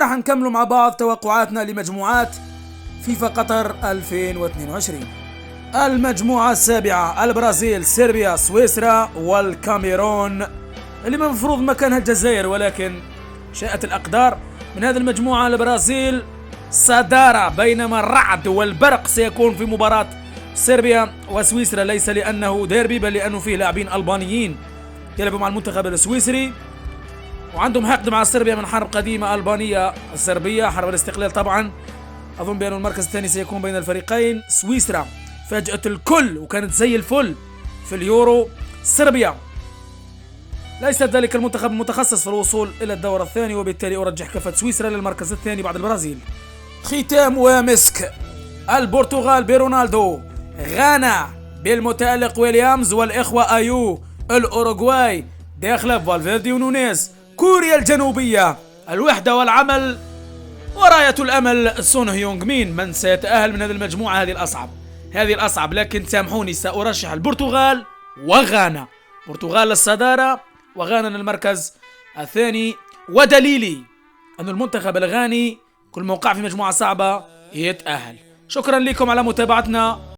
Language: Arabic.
راح نكملوا مع بعض توقعاتنا لمجموعات فيفا قطر 2022. المجموعة السابعة البرازيل، صربيا، سويسرا والكاميرون، اللي من المفروض مكانها الجزائر، ولكن شاءت الأقدار. من هذه المجموعة البرازيل صدارة، بينما الرعد والبرق سيكون في مباراة صربيا وسويسرا، ليس لأنه ديربي بل لأنه فيه لاعبين ألبانيين يلعبوا مع المنتخب السويسري وعندهم حقد مع صربيا من حرب قديمة ألبانية صربية، حرب الاستقلال طبعا. أظن بأن المركز الثاني سيكون بين الفريقين. سويسرا فاجأت الكل وكانت زي الفل في اليورو. صربيا ليست ذلك المنتخب المتخصص في الوصول إلى الدور الثاني، وبالتالي أرجح كفة سويسرا للمركز الثاني بعد البرازيل. ختام ومسك، البرتغال برونالدو، غانا بالمتألق ويليامز والإخوة أيو، الأوروغواي داخل فالفيردي ونونيز، كوريا الجنوبية الوحدة والعمل، وراية الأمل سون هيونغ مين. من سيتأهل من هذه المجموعة؟ هذه الأصعب، لكن سامحوني سأرشح البرتغال وغانا. برتغال للصدارة وغانا للمركز الثاني، ودليلي أن المنتخب الغاني كل موقع في مجموعة صعبة يتأهل. شكرا لكم على متابعتنا.